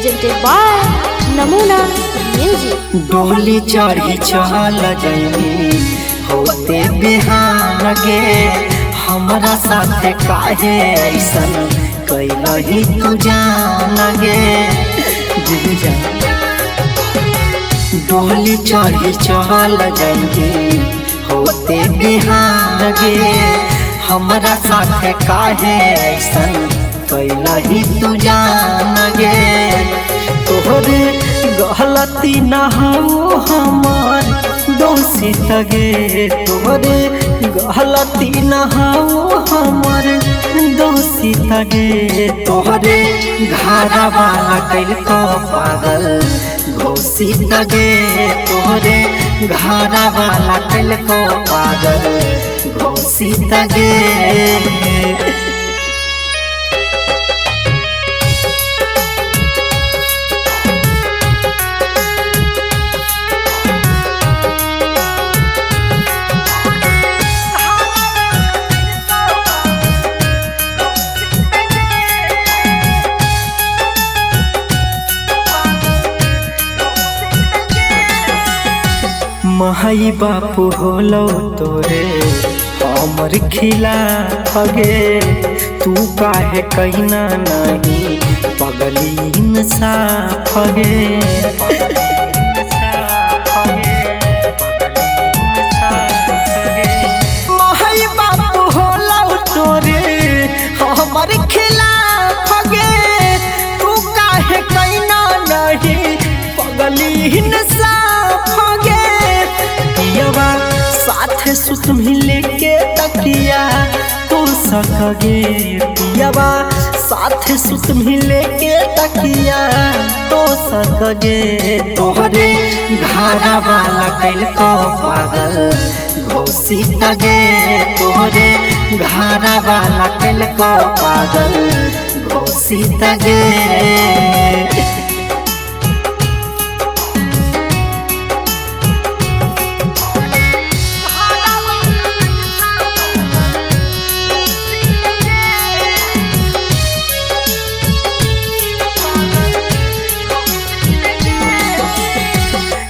presented by Namuna Music। डोली चढ़ी चल जइनी होते बिहान गे, हमरा साथे काहे ऐसन कैलही तू जान गे। डोली चढ़ी चल जइनी होते बिहान गे, हमरा साथे काहे ऐसन कैलही तू जान गे। तोहरे गलती न हो हमार दोषी तगे, तोहरे गलती न हो हमार दोषी तगे। तोहरे घरा वाला कैल को पागल घोषी तगे, तोहरे घरा वाला कैल को पागल घोषी तगे। माई बापू होलो तोरे हमर खिला फगे, तू काहे कहना नहीं पगली इंसाफ गे। माई बापू होलो तोरे हमर खिला फगे, तू काहे कहना नहीं पगली इंसाफ गे। साथ सुत मिले के तकिया तो सकगे, पियावा साथ सुत मिले के तकिया तो सकगे। तोहरे घरा वाला कैल को पागल घोषी तगे, तोहरे घरा वाला कैल को पागल घोषी तगे।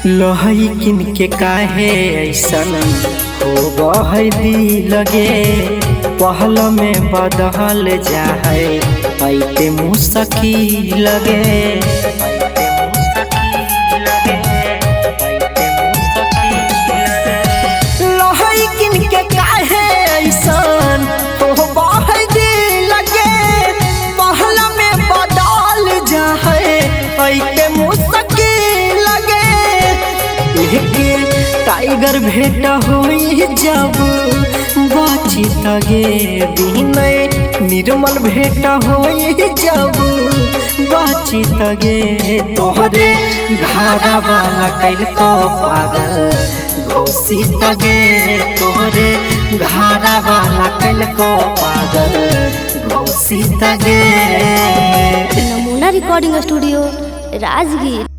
लोहई किन के काहे ऐसन हो गई दी लगे, पहल में बदहल जाए ऐते मुसकी लगे। लोहई किन के काहे ऐसन हो गई दी लगे, पहल में बदल जाए ऐते मुसकी लगे। टाइगर भेंट होई जब बाची तगे, विनय निर्मल भेंट होई जब बाची तगे। तोहरे घरा वाला कैल को पागल घोषी तगे, तोहरे घरा वाला कैल को पागल घोषी तगे। नमूना रिकॉर्डिंग स्टूडियो राजगीर।